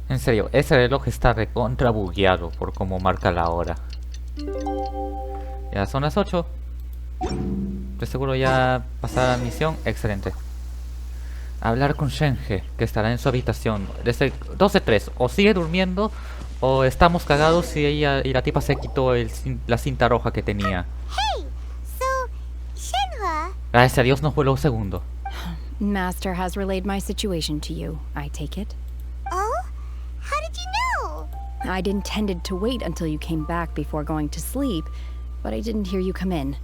En serio, ese reloj está recontra bugueado por cómo marca la hora. Ya son las 8. De seguro ya pasará la misión. Excelente. Hablar con Shenhe, que estará en su habitación. Desde 12:03. O sigue durmiendo, o estamos cagados y ella y la tipa se quitó la cinta roja que tenía. Hey, so Shenhe. Gracias a Dios no fue lo segundo. Master has relayed my situation to you, I take it. Oh? How did you know? I'd intended to wait until you came back before going to sleep, but I didn't hear you come in.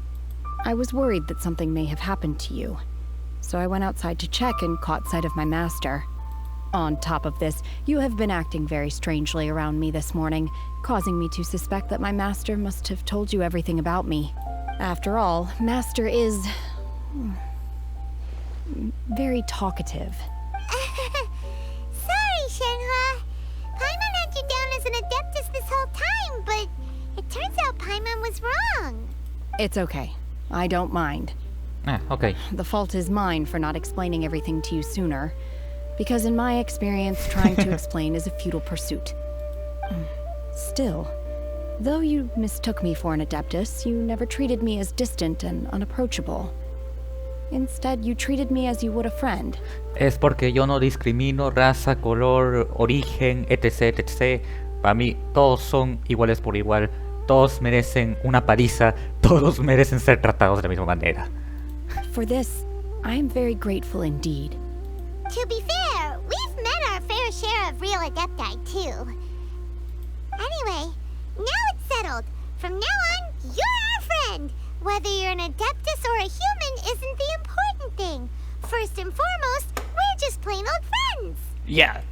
I was worried that something may have happened to you, so I went outside to check and caught sight of my master. On top of this, you have been acting very strangely around me this morning, causing me to suspect that my master must have told you everything about me. After all, Master is very talkative. Sorry, Shenhe. Paimon had you down as an adeptus this whole time, but it turns out Paimon was wrong. It's okay. I don't mind. Okay. The fault is mine for not explaining everything to you sooner, because in my experience, trying to explain is a futile pursuit. Still, though you mistook me for an adeptus, you never treated me as distant and unapproachable. Instead, you treated me as you would a friend. Es porque yo no discrimino raza, color, origen, etc, etc. Para mí, todos son iguales por igual. Todos merecen una paliza. Todos merecen ser tratados de la misma manera. For this, I am very grateful indeed. To be fair, we've met our fair share of real adepti, too. Anyway, now it's settled. From now on, you're our friend. Whether you're an adeptus or a human isn't the important thing. First and foremost, we're just plain old friends. Yeah.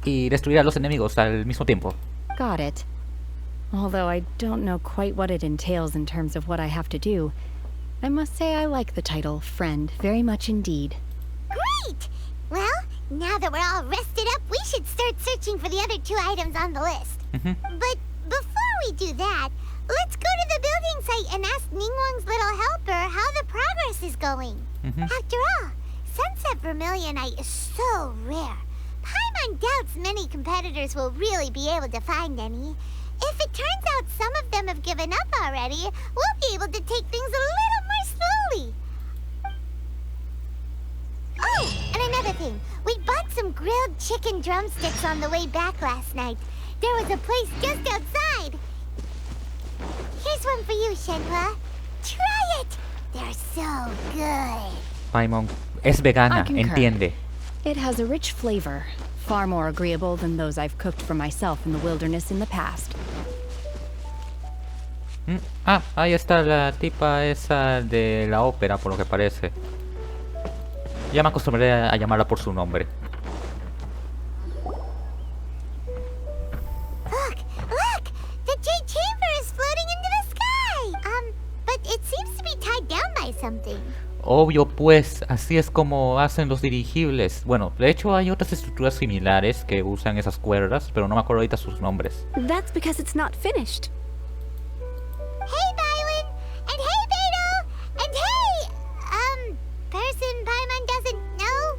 Y destruir a los enemigos al mismo tiempo. Got it. Although I don't know quite what it entails in terms of what I have to do, I must say I like the title friend very much indeed. Great! Well, now that we're all rested up, we should start searching for the other 2 items on the list. But before we do that, let's go to the building site and ask Ningguang's little helper how the progress is going. After all, Sunset Vermilionite is so rare. Paimon doubts many competitors will really be able to find any. If it turns out some of them have given up already, we'll be able to take things a little more slowly. Oh, and another thing. We bought some grilled chicken drumsticks on the way back last night. There was a place just outside. Here's one for you, Shenhe. Try it. They're so good. Paimon es vegana, I concur. entiende. It has a rich flavor, far more agreeable than those I've cooked for myself in the wilderness in the past. Ahí está la tipa esa de la ópera, por lo que parece. Ya me acostumbré a llamarla por su nombre. Look! The Jade Chamber is floating into the sky! But it seems to be tied down by something. Obvio pues, así es como hacen los dirigibles. Bueno, de hecho hay otras estructuras similares que usan esas cuerdas, pero no me acuerdo ahorita sus nombres. That's because it's not finished. Hey, Bywin! And hey, Beto! And hey! Person Paimon doesn't know?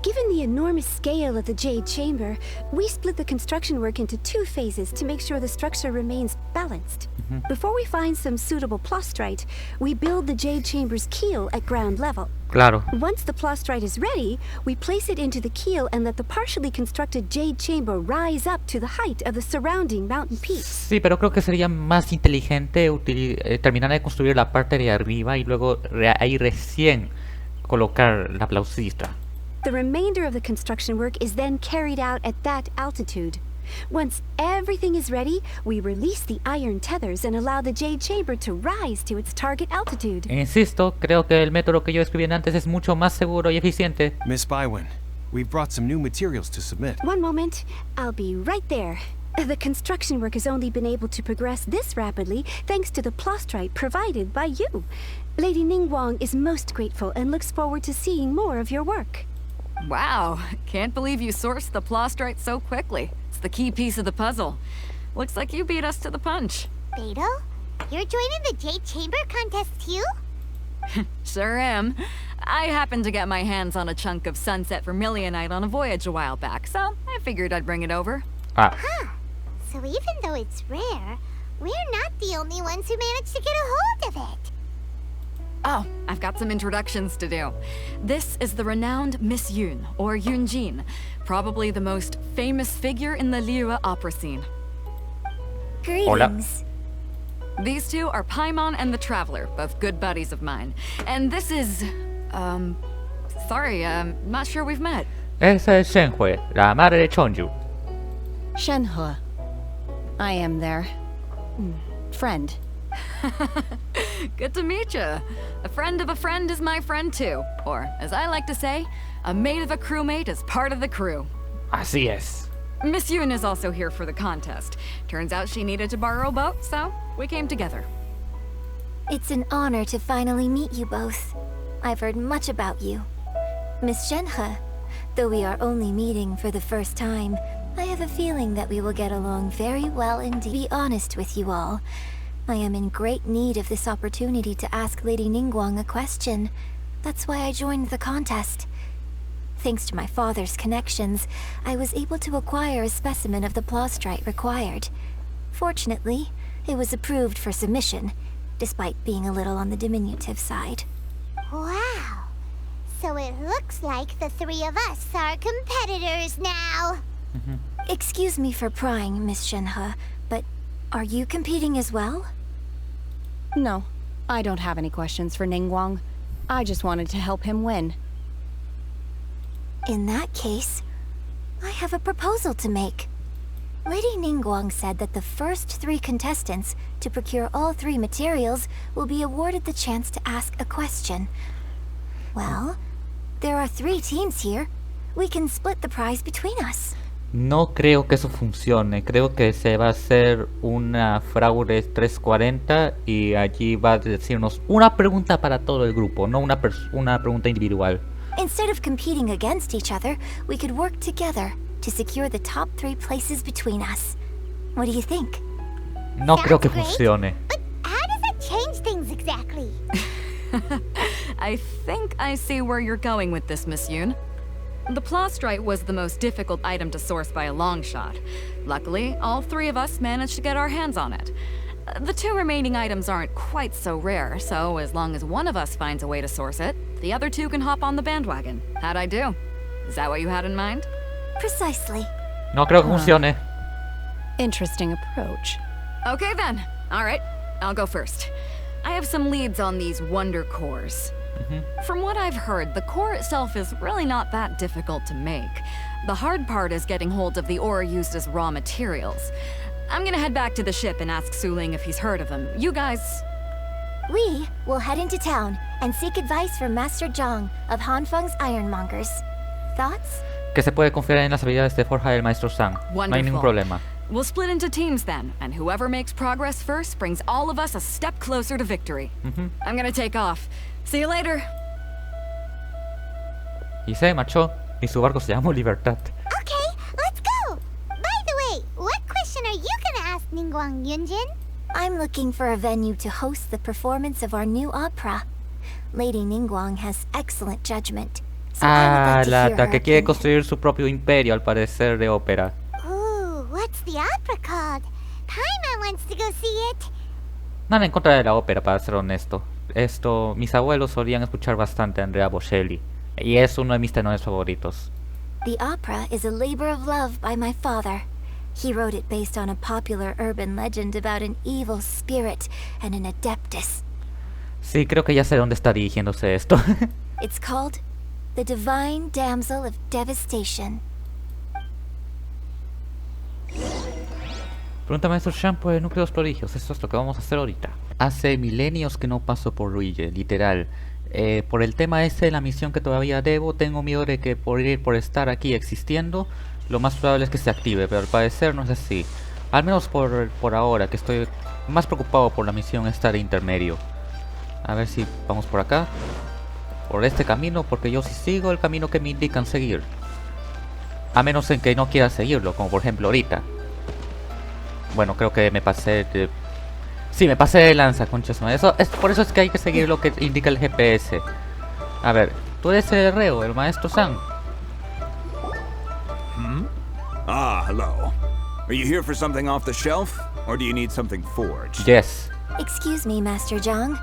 Given the enormous scale of the Jade Chamber, we split the construction work into 2 phases to make sure the structure remains balanced. Before we find some suitable plastrite, we build the Jade Chamber's keel at ground level. Claro. Once the plastrite is ready, we place it into the keel and let the partially constructed Jade Chamber rise up to the height of the surrounding mountain peaks. Sí, pero creo que sería más inteligente terminar de construir la parte de arriba y luego ahí recién colocar la plausita. The remainder of the construction work is then carried out at that altitude. Once everything is ready, we release the iron tethers and allow the Jade Chamber to rise to its target altitude. Insisto, creo que el método que yo escribí antes es mucho más seguro y eficiente. Miss Bywin, we've brought some new materials to submit. One moment, I'll be right there. The construction work has only been able to progress this rapidly thanks to the plastrite provided by you. Lady Ningguang is most grateful and looks forward to seeing more of your work. Wow, can't believe you sourced the plastrite so quickly. It's the key piece of the puzzle. Looks like you beat us to the punch. Beto? You're joining the Jade Chamber contest too? Sure am. I happened to get my hands on a chunk of sunset vermilionite on a voyage a while back, so I figured I'd bring it over. Ah, Huh. So even though it's rare, we're not the only ones who managed to get a hold of it. Oh, I've got some introductions to do. This is the renowned Miss Yoon, or Yoonjin, probably the most famous figure in the Liyue opera scene. Greetings. These two are Paimon and the Traveler, both good buddies of mine. And this is... sorry, not sure we've met. esa es Shenhe, la madre de Chonju. Shenhe. I am their friend. Good to meet you. A friend of a friend is my friend too. Or, as I like to say, a mate of a crewmate is part of the crew. Así es. Miss Yoon is also here for the contest. Turns out she needed to borrow a boat, so we came together. It's an honor to finally meet you both. I've heard much about you. Miss Shenhe, though we are only meeting for the first time, I have a feeling that we will get along very well indeed. To be honest with you all, I am in great need of this opportunity to ask Lady Ningguang a question. That's why I joined the contest. Thanks to my father's connections, I was able to acquire a specimen of the plastrite required. Fortunately, it was approved for submission, despite being a little on the diminutive side. Wow. So it looks like the three of us are competitors now. Excuse me for prying, Miss Shenhe, but are you competing as well? No, I don't have any questions for Ningguang. I just wanted to help him win. In that case, I have a proposal to make. Lady Ningguang said that the first 3 contestants to procure all 3 materials will be awarded the chance to ask a question. Well, there are 3 teams here. We can split the prize between us. No creo que eso funcione. Creo que se va a hacer una fraude 340 y allí va a decirnos una pregunta para todo el grupo, no una pregunta individual. Instead of competing against each other, we could work together to secure the top 3 places between us. What do you think? No creo que funcione. But how does it change things exactly? I think I see where you're going with this, Miss Yoon. The plastrite was the most difficult item to source by a long shot. Luckily, all 3 of us managed to get our hands on it. The 2 remaining items aren't quite so rare, so as long as one of us finds a way to source it, the other 2 can hop on the bandwagon. How'd I do? Is that what you had in mind? Precisely. No creo que funcione. Interesting approach. Okay then. Alright, I'll go first. I have some leads on these wonder cores. From what I've heard, the core itself is really not that difficult to make. The hard part is getting hold of the ore used as raw materials. I'm gonna head back to the ship and ask Suling if he's heard of them. You guys... We will head into town and seek advice from Master Zhang of Hanfeng's Ironmongers. Thoughts? Que se puede confiar en las habilidades de forja del maestro Zhang. No hay ningún problema. We'll split into teams then, and whoever makes progress first brings all of us a step closer to victory. I'm gonna take off. See you later. Y se marchó, y su barco se llamó Libertad. Okay, let's go! By the way, what question are you gonna ask Ningguang Yunjin? I'm looking for a venue to host the performance of our new opera. Lady Ningguang has excellent judgment. So I would like to hear La her que quiere opinion. construir su propio imperio, al parecer, de ópera. Ooh, what's the opera called? Paimon wants to go see it. Nada en contra de la ópera, para ser honesto. Mis abuelos solían escuchar bastante a Andrea Bocelli, y es uno de mis tenores favoritos. The opera is a labor of love by my father. He wrote it based on a popular urban legend about an evil spirit and an adeptus. Sí, creo que ya sé dónde está dirigiéndose esto. It's called The Divine Damsel of Devastation. Pregunta maestro Shan por el núcleo de los prodigios. Eso es lo que vamos a hacer ahorita. Hace milenios que no paso por Ruille, literal. Por el tema ese de la misión que todavía debo, tengo miedo de que por estar aquí existiendo, lo más probable es que se active, pero al parecer no es así. Al menos por ahora, que estoy más preocupado por la misión esta de intermedio. A ver si vamos por acá. Por este camino, porque yo sí sigo el camino que me indican seguir. A menos en que no quiera seguirlo, como por ejemplo ahorita. Bueno, creo que me pasé de... Sí, me pasé de lanza, conchas madre. Por eso es que hay que seguir lo que indica el GPS. A ver, tú eres el reo, el maestro San. Ah, hello. Are you here for something off the shelf? Or do you need something forged? Yes. Excuse me, Master Zhang.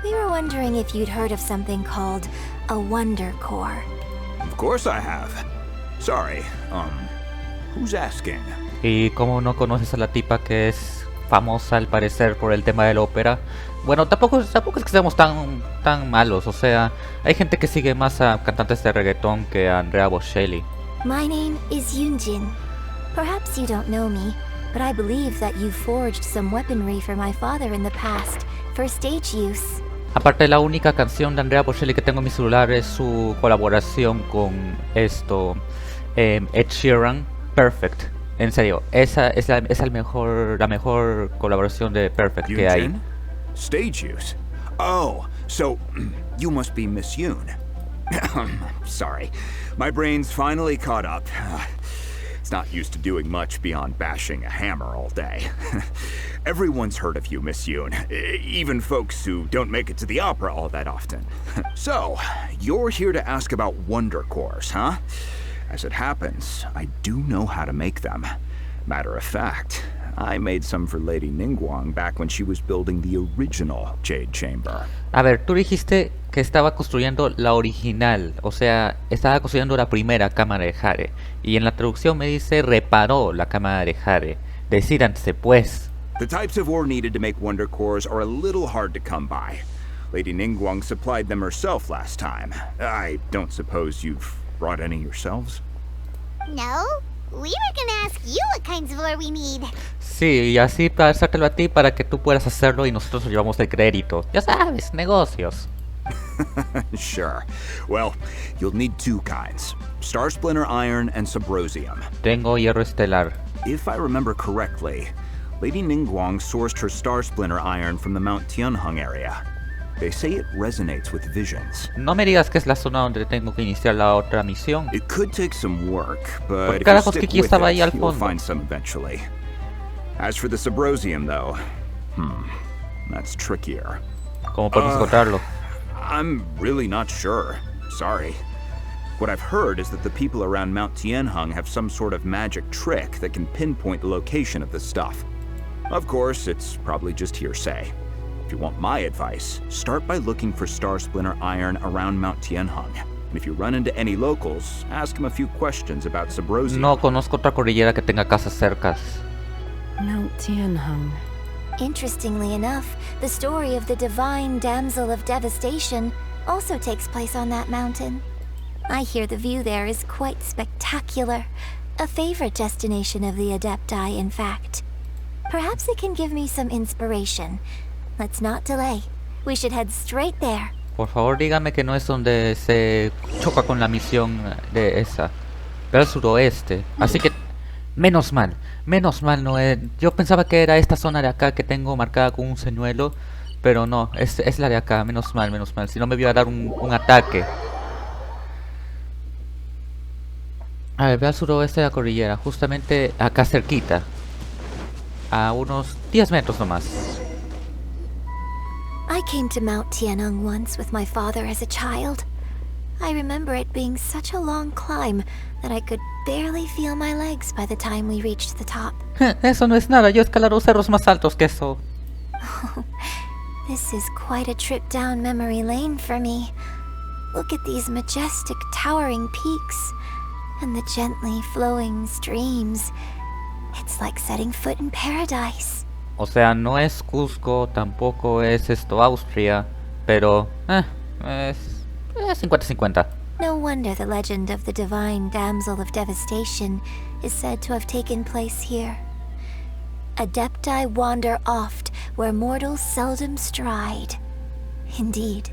We were wondering if you'd heard of something called a wonder core. Of course I have. Sorry, who's asking? ¿Y cómo no conoces a la tipa que es famosa al parecer por el tema de la ópera? Bueno, tampoco es que seamos tan malos, o sea, hay gente que sigue más a cantantes de reggaetón que a Andrea Bocelli. My name is Yunjin. Perhaps you don't know me, but I believe that you forged some weaponry for my father in the past, for stage use. Aparte, la única canción de Andrea Bocelli que tengo en mi celular es su colaboración con Ed Sheeran, Perfect. En serio, esa es la mejor colaboración de Perfect que hay. Yunjin? Stage use? Oh, so you must be Miss Yoon. Sorry, my brain's finally caught up. It's not used to doing much beyond bashing a hammer all day. Everyone's heard of you, Miss Yoon, even folks who don't make it to the opera all that often. So, you're here to ask about wonder cores, huh? As it happens, I do know how to make them. Matter of fact, I made some for Lady Ningguang back when she was building the original Jade Chamber. A ver, tú dijiste que estaba construyendo la original, o sea, estaba construyendo la primera cámara de Jade. Y en la traducción me dice reparó la cámara de Jade. Decídanse pues. The types of ore needed to make wonder cores are a little hard to come by. Lady Ningguang supplied them herself last time. I don't suppose you've brought any yourselves? No? We were gonna ask you what kinds of ore we need. Sí, y así pasártelo a ti para que tú puedas hacerlo y nosotros nos llevamos el crédito. Ya sabes, negocios. Sure. Well, you'll need two kinds. Star Splinter Iron and Subrosium. Tengo hierro estelar. If I remember correctly, Lady Ningguang sourced her Star Splinter Iron from the Mount Tianheng area. They say it resonates with visions. No me digas que es la zona donde tengo que iniciar la otra misión. It could take some work, but if you carajos que stick aquí with estaba ahí it, al you'll fondo. find some eventually. As for the Subrosium, though, that's trickier. ¿Cómo podemos encontrarlo? I'm really not sure. Sorry. What I've heard is that the people around Mount Tianheng have some sort of magic trick that can pinpoint the location of the stuff. Of course, it's probably just hearsay. If you want my advice, start by looking for Star Splinter Iron around Mount Tianheng. And if you run into any locals, ask them a few questions about Subrosium. No conozco otra cordillera que tenga casas cercas. Mount Tianheng. Interestingly enough, the story of the divine damsel of devastation also takes place on that mountain. I hear the view there is quite spectacular. A favorite destination of the Adepti, in fact. Perhaps it can give me some inspiration. Let's not delay. We should head straight there. Por favor, dígame que no es donde se choca con la misión de esa. Pero al suroeste. Así que, menos mal no es. Yo pensaba que era esta zona de acá que tengo marcada con un señuelo. Pero no, es la de acá. Menos mal. Si no me voy a dar un ataque. A ver, ve al suroeste de la cordillera. Justamente acá cerquita. A unos 10 metros nomás. I came to Mount Tianheng once with my father as a child. I remember it being such a long climb that I could barely feel my legs by the time we reached the top. Eso no es nada, yo he escalado cerros más altos que eso. This is quite a trip down memory lane for me. Look at these majestic towering peaks and the gently flowing streams. It's like setting foot in paradise. O sea, no es Cusco, tampoco es Austria, pero es 50-50. No wonder the legend of the divine damsel of devastation is said to have taken place here. Adepti wander oft where mortals seldom stride. Indeed,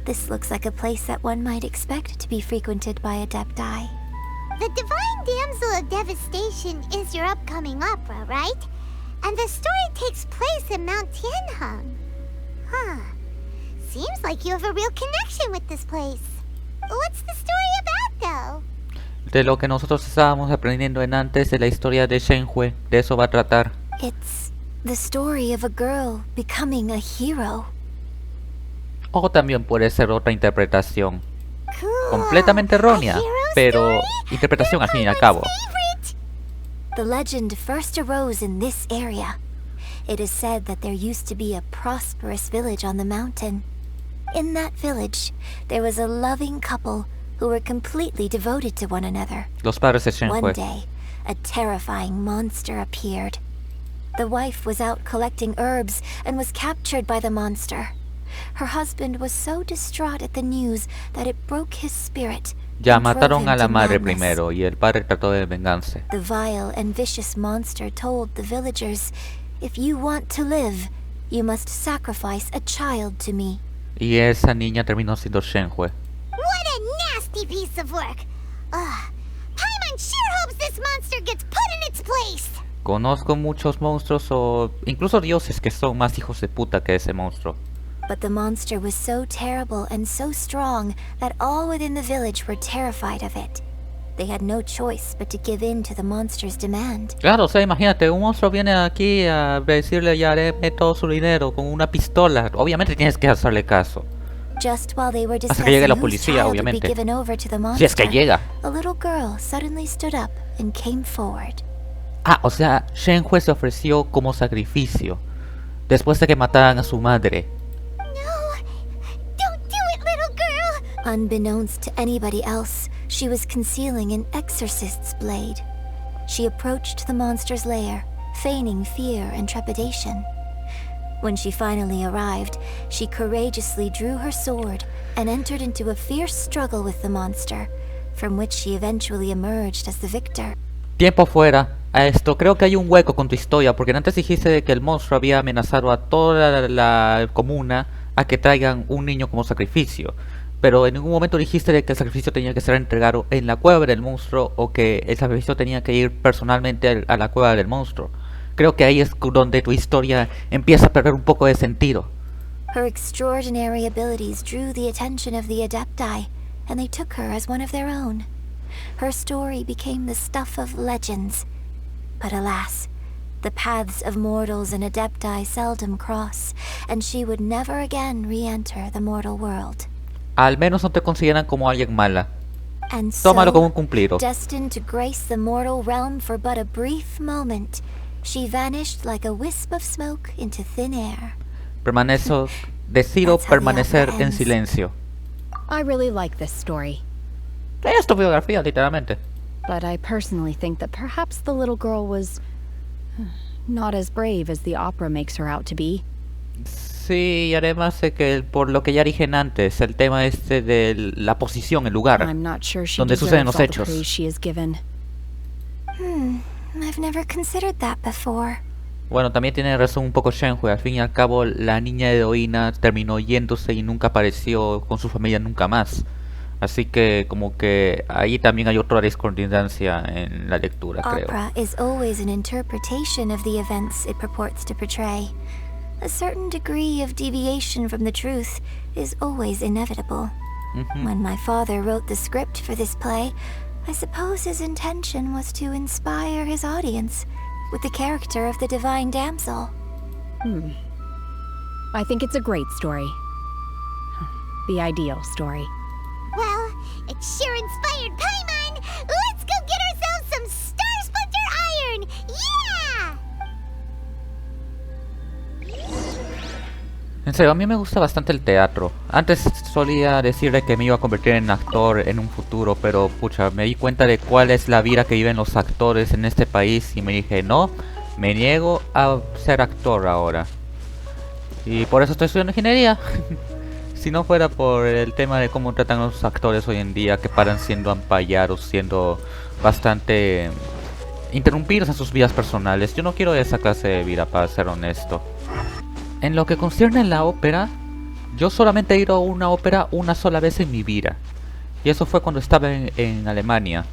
this looks like a place that one might expect to be frequented by Adepti. The divine damsel of devastation is your upcoming opera, right? And the story takes place in Mount Tianheng. Huh. Seems like you have a real connection with this place. What's the story about, though? De lo que nosotros estábamos aprendiendo en antes de la historia de Shenhe, de eso va a tratar. It's the story of a girl becoming a hero. O también puede ser otra interpretación. Cool. Completamente errónea, A hero pero story? interpretación al fin y al cabo. Favorite. The legend first arose in this area. It is said that there used to be a prosperous village on the mountain. In that village, there was a loving couple who were completely devoted to one another. Los padres de One Shenhe. day, a terrifying monster appeared. The wife was out collecting herbs and was captured by the monster. Her husband was so distraught at the news that it broke his spirit. Ya and drove mataron him a la to madre madness. primero y el padre trató de vengarse. The vile and vicious monster told the villagers, "If you want to live, you must sacrifice a child to me." Y esa niña terminó siendo Shenhe. What a nasty piece of work. Paimon sure hopes this monster gets put in its place. Conozco muchos monstruos o incluso dioses que son más hijos de puta que ese monstruo. But the monster was so terrible and so strong that all within the village were terrified of it. They had no choice but to give in to the monster's demand. Claro, o sea, imagínate, un monstruo viene aquí a decirle ya haré todo su dinero con una pistola. Obviamente tienes que hacerle caso. Just while they were Hasta discussing que llegue la whose policía, child would be obviamente. given over to the Si monster, es que llega. a little girl suddenly stood up and came forward. Ah, o sea, Shenhe se ofreció como sacrificio después de que mataran a su madre. No, don't do it, little girl. Unbeknownst to anybody else, she was concealing an exorcist's blade. She approached the monster's lair, feigning fear and trepidation. When she finally arrived, she courageously drew her sword and entered into a fierce struggle with the monster, from which she eventually emerged as the victor. Tiempo fuera. A esto, creo que hay un hueco con tu historia, porque antes dijiste de que el monstruo había amenazado a toda la comuna a que traigan un niño como sacrificio. Pero en ningún momento dijiste de que el sacrificio tenía que ser entregado en la cueva del monstruo o que el sacrificio tenía que ir personalmente a la cueva del monstruo. Creo que ahí es donde tu historia empieza a perder un poco de sentido. Her extraordinary abilities drew the attention of the Adepti, and they took her as one of their own. Her story became the stuff of legends. But alas, the paths of mortals and Adepti seldom cross, and she would never again re-enter the mortal world. Al menos no te consideran como alguien mala. And Tómalo como un so, cumplido. destined to grace the mortal realm for but a brief moment, she vanished like a wisp of smoke into thin air. Decido That's how the permanecer opera en ends. silencio. I really like this story, Es tu biografía, literalmente. but I personally think that perhaps the little girl was not as brave as the opera makes her out to be. Sí, y además de que por lo que ya dije antes, el tema este de la posición, el lugar. I'm not sure she Donde deserves suceden los all the hechos. praise she is given. I've never considered that before. Bueno, también tiene razón un poco Shenhe. Al fin y al cabo, la niña heroína terminó yéndose y nunca apareció con su familia nunca más. Así que como que ahí también hay otra discordancia en la lectura, creo. Opera is always an interpretation of the events it purports to portray. A certain degree of deviation from the truth is always inevitable. When my father wrote the script for this play, I suppose his intention was to inspire his audience with the character of the divine damsel. I think it's a great story. The ideal story. Well, it sure inspired Paimon. Let's go get ourselves some Star Splinter Iron. Yeah! En serio, a mí me gusta bastante el teatro. Antes solía decirle que me iba a convertir en actor en un futuro, pero pucha, me di cuenta de cuál es la vida que viven los actores en este país y me dije, no, me niego a ser actor ahora. Y por eso estoy estudiando ingeniería. Si no fuera por el tema de cómo tratan a los actores hoy en día, que paran siendo ampallados, siendo bastante interrumpidos en sus vidas personales, yo no quiero esa clase de vida, para ser honesto. En lo que concierne a la ópera, yo solamente he ido a una ópera una sola vez en mi vida. Y eso fue cuando estaba en Alemania.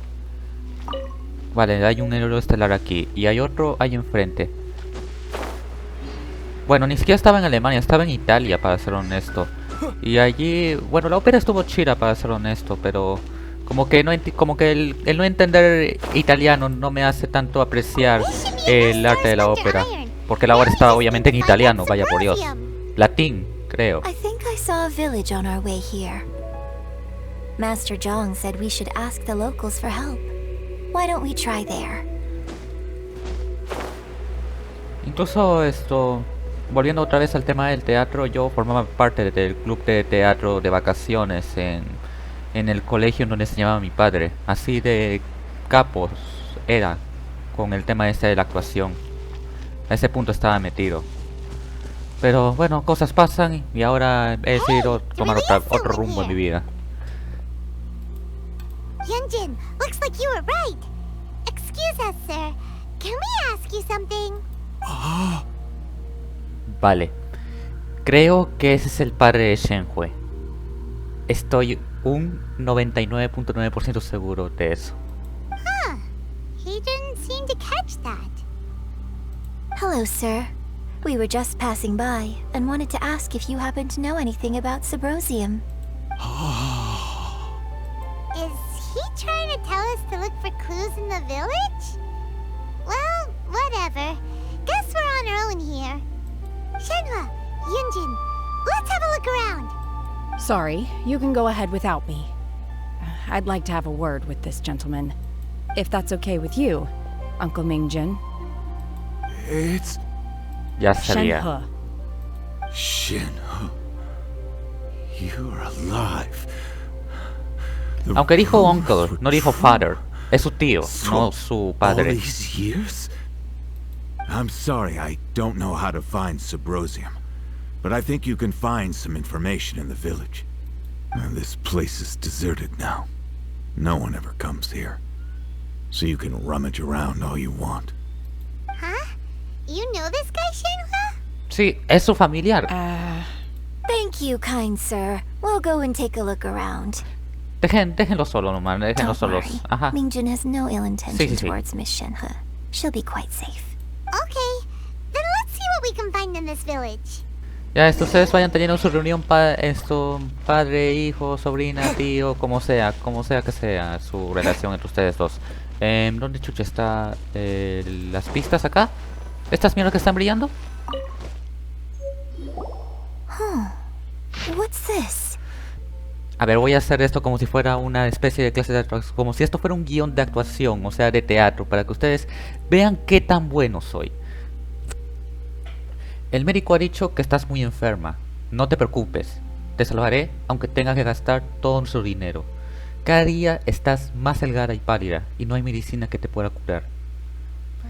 Vale, hay un héroe estelar aquí. Y hay otro ahí enfrente. Bueno, ni siquiera estaba en Alemania, estaba en Italia, para ser honesto. Y allí, bueno, la ópera estuvo chida, para ser honesto, pero como que el no entender italiano no me hace tanto apreciar el arte de la ópera. Porque la obra estaba obviamente en italiano, vaya por Dios. Latín, creo. I think I saw a village on our way here. Master Zhang said we should ask the locals for help. Why don't we try there? Incluso esto, volviendo otra vez al tema del teatro, yo formaba parte del club de teatro de vacaciones en el colegio donde enseñaba mi padre. Así de capos era con el tema este de la actuación. A ese punto estaba metido. Pero bueno, cosas pasan y ahora he decidido tomar otro rumbo en mi vida. Yunjin, looks like you were right. Excuse us, sir. Can we ask you something? Vale. Creo que ese es el padre de Shenhe. Estoy un 99.9% seguro de eso. Huh. He didn't seem to catch that. Hello, sir. We were just passing by and wanted to ask if you happen to know anything about Subrosium. Is he trying to tell us to look for clues in the village? Well, whatever. Guess we're on our own here. Shenhe, Yunjin, let's have a look around. Sorry, you can go ahead without me. I'd like to have a word with this gentleman. If that's okay with you, Uncle Mingjin. It's Ya sabía. Shenhe. Shenhe. You're alive. Aunque dijo uncle, no dijo father. Es su tío, no su All padre. these years? I'm sorry, I don't know how to find Subrosium, but I think you can find some information in the village. And this place is deserted now. No one ever comes here. So you can rummage around all you want. Huh? You know this guy, Shenhe? Sí, es su familiar. Thank you, kind sir. We'll go and take a look around. Déjenlo solo nomás, déjenlos Don't solos. worry. Ajá. Mingjin has no ill intention sí. towards Miss Shenhe. She'll be quite safe. Okay, then let's see what we can find in this village. Ya ustedes vayan teniendo su reunión padre, hijo, sobrina, tío, como sea que sea su relación entre ustedes dos. ¿Dónde chucha está las pistas acá? ¿Estas mierdas que están brillando? What's this? A ver, voy a hacer esto como si fuera una especie de clase de actuación, como si esto fuera un guión de actuación, o sea, de teatro, para que ustedes vean qué tan bueno soy. El médico ha dicho que estás muy enferma. No te preocupes, te salvaré aunque tengas que gastar todo nuestro dinero. Cada día estás más delgada y pálida, y no hay medicina que te pueda curar.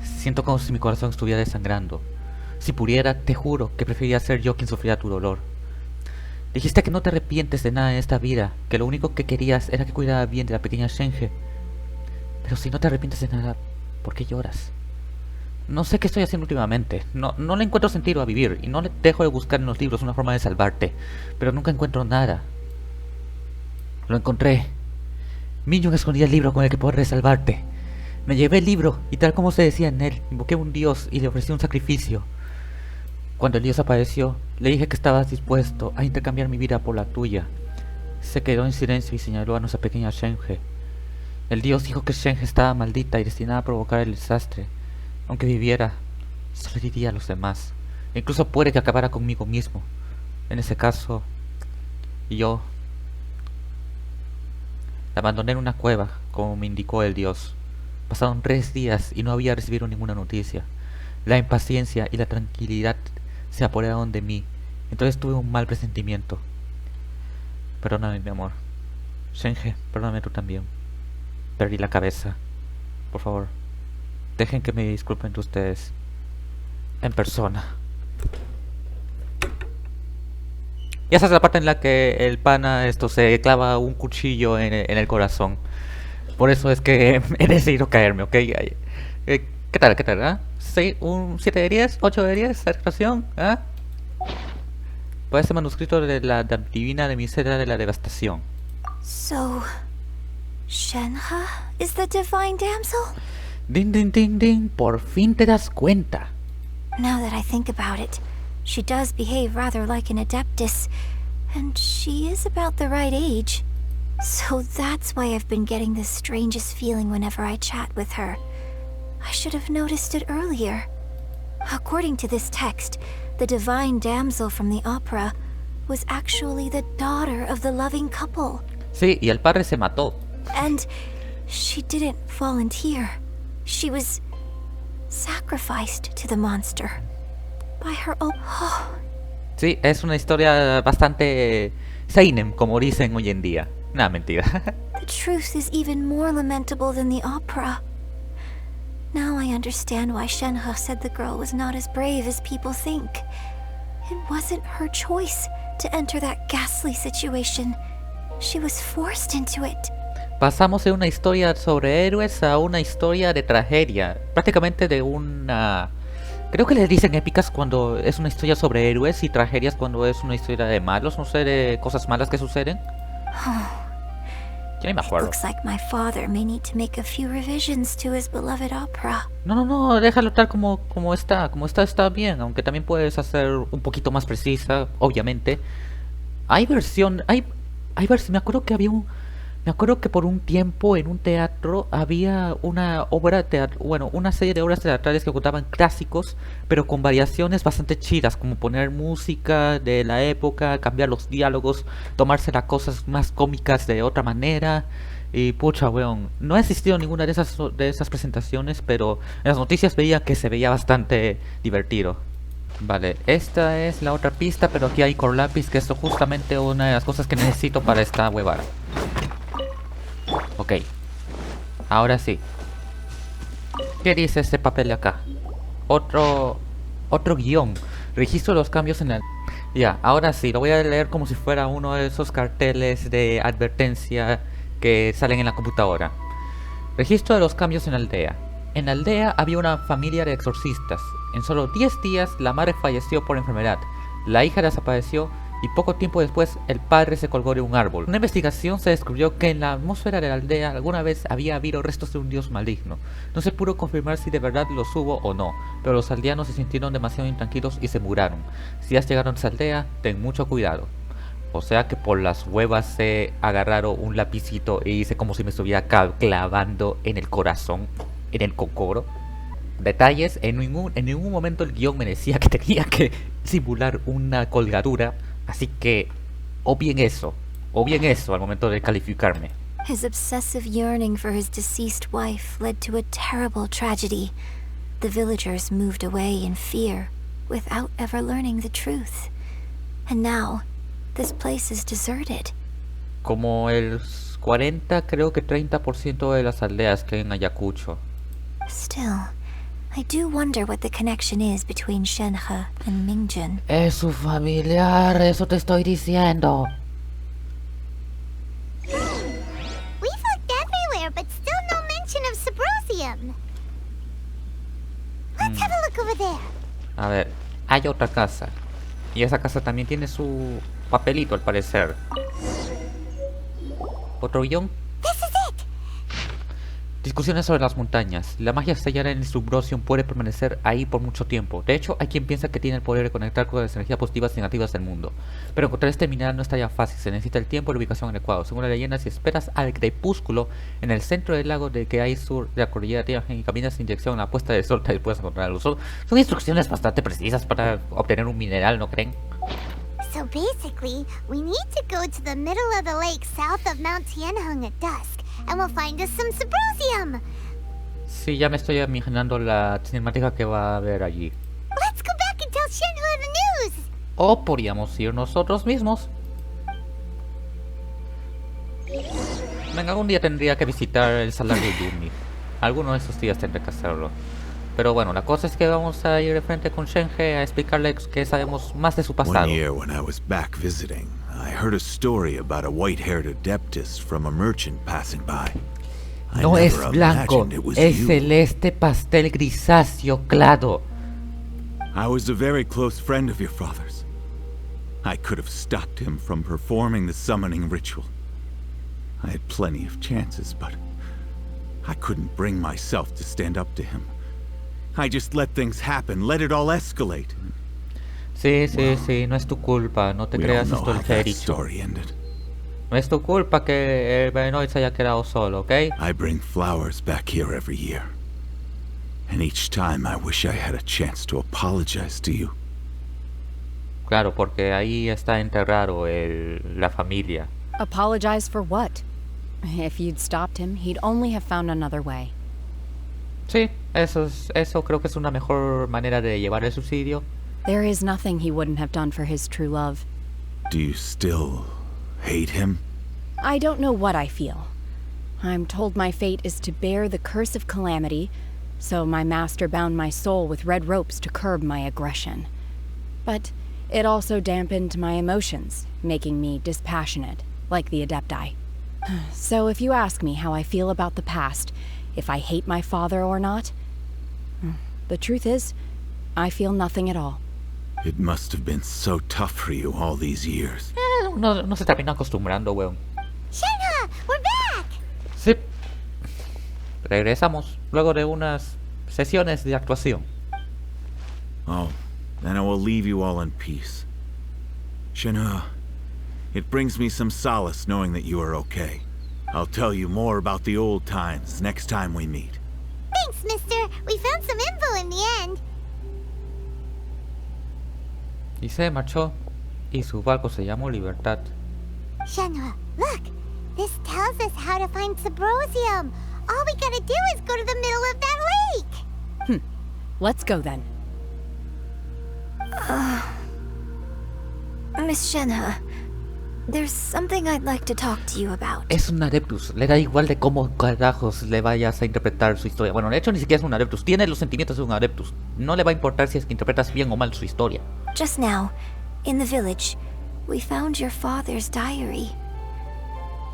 Siento como si mi corazón estuviera desangrando. Si pudiera, te juro que preferiría ser yo quien sufriera tu dolor. Dijiste que no te arrepientes de nada en esta vida, que lo único que querías era que cuidara bien de la pequeña Shenhe. Pero si no te arrepientes de nada, ¿por qué lloras? No sé qué estoy haciendo últimamente. No le encuentro sentido a vivir, y no le dejo de buscar en los libros una forma de salvarte, pero nunca encuentro nada. Lo encontré. Mision escondía el libro con el que podré salvarte. Me llevé el libro, y tal como se decía en él, invoqué a un dios y le ofrecí un sacrificio. Cuando el dios apareció, le dije que estabas dispuesto a intercambiar mi vida por la tuya. Se quedó en silencio y señaló a nuestra pequeña Shenhe. El dios dijo que Shenhe estaba maldita y destinada a provocar el desastre. Aunque viviera, solo diría a los demás. E incluso puede que acabara conmigo mismo. En ese caso, yo la abandoné en una cueva, como me indicó el dios. Pasaron 3 días y no había recibido ninguna noticia. La impaciencia y la tranquilidad se apoderaron de mí. Entonces tuve un mal presentimiento. Perdóname, mi amor. Shenhe, perdóname tú también. Perdí la cabeza. Por favor, dejen que me disculpen de ustedes. En persona. Y esa es la parte en la que el pana se clava un cuchillo en el corazón. Por eso es que he decidido caerme, ¿ok? ¿Qué tal? ¿Ah? ¿Sí? ¿Un 7 de 10? ¿8 de 10? ¿La actuación? ¿Ah? Parece manuscrito de la divina de miseria de la devastación. So, Shenhe is the divine damsel? Din din din din, por fin te das cuenta. Now that I think about it, she does behave rather like an adeptus, and she is about the right age. So that's why I've been getting the strangest feeling whenever I chat with her. I should have noticed it earlier. According to this text, the divine damsel from the opera was actually the daughter of the loving couple. Sí, y el padre se mató. And she didn't volunteer. She was sacrificed to the monster by her own... Sí, es una historia bastante seinen, como dicen hoy en día. Nada, mentira. The truth is even more lamentable than the opera. Now I understand why Shenhe said the girl was not as brave as people think. It wasn't her choice to enter that ghastly situation. She was forced into it. Pasamos de una historia sobre héroes a una historia de tragedia. Prácticamente de una... Creo que les dicen épicas cuando es una historia sobre héroes y tragedias cuando es una historia de malos, no sé, de cosas malas que suceden. Yo ni me acuerdo. Looks like my father may need to make a few revisions to his beloved opera. No, déjalo tal como está. Como está bien, aunque también puedes hacer un poquito más precisa, obviamente. Hay versión, me acuerdo que había me acuerdo que por un tiempo en un teatro había una obra una serie de obras teatrales que contaban clásicos, pero con variaciones bastante chidas, como poner música de la época, cambiar los diálogos, tomarse las cosas más cómicas de otra manera. Y pucha, weón, no ha existido ninguna de esas presentaciones, pero en las noticias veía que se veía bastante divertido. Vale, esta es la otra pista, pero aquí hay con lápiz, que esto es justamente una de las cosas que necesito para esta huevada. Ok, ahora sí. ¿Qué dice este papel de acá? Otro guión. Registro de los cambios en la... Ya, ahora sí, lo voy a leer como si fuera uno de esos carteles de advertencia que salen en la computadora. Registro de los cambios en la aldea. En la aldea había una familia de exorcistas. En solo 10 días la madre falleció por enfermedad, la hija desapareció y poco tiempo después el padre se colgó de un árbol. En una investigación se descubrió que en la atmósfera de la aldea alguna vez había habido restos de un dios maligno. No se pudo confirmar si de verdad los hubo o no, pero los aldeanos se sintieron demasiado intranquilos y se muraron. Si has llegado a esa aldea, ten mucho cuidado. O sea que por las huevas se agarraron un lapicito y hice como si me estuviera clavando en el corazón, en el cocoro. Detalles, en ningún momento el guión me decía que tenía que simular una colgadura, así que o bien eso al momento de calificarme. His obsessive yearning for his deceased wife led to a terrible tragedy. The villagers moved away in fear, without ever learning the truth. And now, this place is deserted. Como el 40, creo que 30% de las aldeas que hay en Ayacucho. Still, I do wonder what the connection is between Shenhe and Mingjun. Es su familiar, eso te estoy diciendo. We've looked everywhere, but still no mention of Subrosium. Let's have a look over there. A ver, hay otra casa. Y esa casa también tiene su papelito, al parecer. ¿Otro guión? This is it. Discusiones sobre las montañas. La magia sellada en el Subrosium puede permanecer ahí por mucho tiempo. De hecho, hay quien piensa que tiene el poder de conectar con las energías positivas y negativas del mundo. Pero encontrar este mineral no estaría fácil. Se necesita el tiempo y la ubicación adecuada. Según la leyenda, si esperas al crepúsculo en el centro del lago de que hay sur de la cordillera Tenia y caminas sin dirección a la puesta de sol, te puedes encontrarlo. Son instrucciones bastante precisas para obtener un mineral, ¿no creen? So basically, we need to go to the middle of the lake south of Mount Tianheng at dusk, and we'll find us some Subrosium. Sí, ya me estoy imaginando la cinemática que va a haber allí. Let's go back and tell Shenhe the news. O podríamos ir nosotros mismos. Venga, algún día tendría que visitar el salario de Yumi. Alguno de esos días tendré que hacerlo. Pero bueno, la cosa es que vamos a ir de frente con Shenhe a explicarle que sabemos más de su pasado. One year when I was back visiting, I heard a story about a white-haired adeptus from a merchant passing by. I No es never blanco, imagined it was es you. celeste pastel grisáceo claro. I was a very close friend of your father's. I could have stopped him from performing the summoning ritual. I had plenty of chances, but I couldn't bring myself to stand up to him. I just let things happen, let it all escalate. Sí, no es tu culpa, no te We creas all know esto el how que he that dicho. story ended. No es tu culpa que el Benoit se haya quedado solo, ¿ok? I bring flowers back here every year. And each time I wish I had a chance to apologize to you. Claro, porque ahí está enterrado la familia. Apologize for what? If you'd stopped him, he'd only have found another way. Sí, eso creo que es una mejor manera de llevar el suicidio. There is nothing he wouldn't have done for his true love. Do you still hate him? I don't know what I feel. I'm told my fate is to bear the curse of calamity, so my master bound my soul with red ropes to curb my aggression. But it also dampened my emotions, making me dispassionate, like the Adepti. So if you ask me how I feel about the past, if I hate my father or not, the truth is, I feel nothing at all. It must have been so tough for you all these years. No se termina acostumbrando, weón. Shenhe, we're back! Sí. Regresamos luego de unas sesiones de actuación. Oh, then I will leave you all in peace. Shenhe, it brings me some solace knowing that you are okay. I'll tell you more about the old times next time we meet. Thanks, mister. We found some info in the end. Y se marchó, y su barco se llamó Libertad. Shenhe, look! This tells us how to find Subrosium. All we gotta do is go to the middle of that lake. Let's go then. Miss Shenhe, there's something I'd like to talk to you about. Es un Adeptus, le da igual de cómo carajos le vayas a interpretar su historia. Bueno, de hecho ni siquiera es un Adeptus, tiene los sentimientos de un Adeptus. No le va a importar si es que interpretas bien o mal su historia. Just now, in the village, we found your father's diary.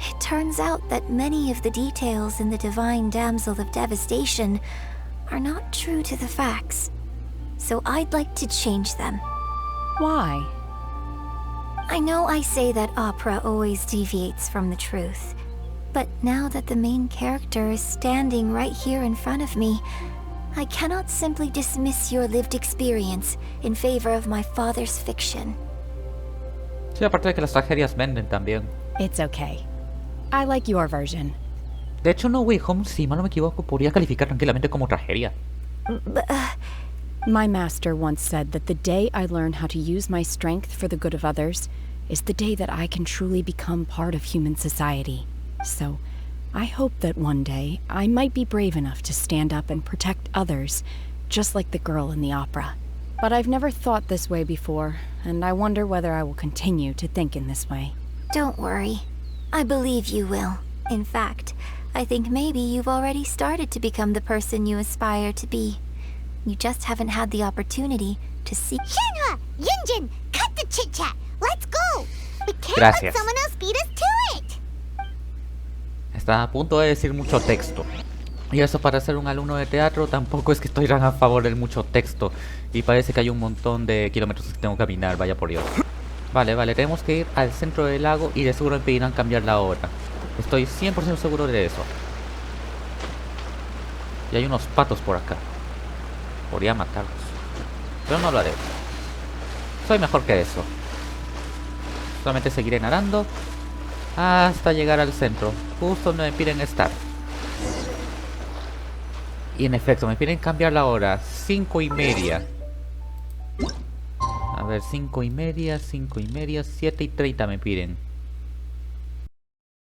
It turns out that many of the details in the Divine Damsel of Devastation are not true to the facts. So I'd like to change them. Why? I know I say that opera always deviates from the truth, but now that the main character is standing right here in front of me, I cannot simply dismiss your lived experience in favor of my father's fiction. Sí, aparte de que las tragedias venden también. It's okay. I like your version. De hecho, No Way Home, si mal no me equivoco, podría calificar tranquilamente como tragedia. But, My master once said that the day I learn how to use my strength for the good of others is the day that I can truly become part of human society. So, I hope that one day I might be brave enough to stand up and protect others, just like the girl in the opera. But I've never thought this way before, and I wonder whether I will continue to think in this way. don't worry. I believe you will. In fact, I think maybe you've already started to become the person you aspire to be. You just haven't had the opportunity to see. Shenhe! Yunjin! Cut the chit-chat! Let's go! We can't Gracias. let someone else beat us to it! Está a punto de decir mucho texto. Y eso, para ser un alumno de teatro, tampoco es que estoy tan a favor del mucho texto. Y parece que hay un montón de kilómetros que tengo que caminar, vaya por Dios. Vale, tenemos que ir al centro del lago y de seguro me pedirán cambiar la hora. Estoy 100% seguro de eso. Y hay unos patos por acá. Podría matarlos, pero no lo haré. Soy mejor que eso. Solamente seguiré nadando hasta llegar al centro, justo donde me piden estar. Y en efecto, me piden cambiar la hora. 5:30. A ver, 5:30, 5:30, 7:30 me piden.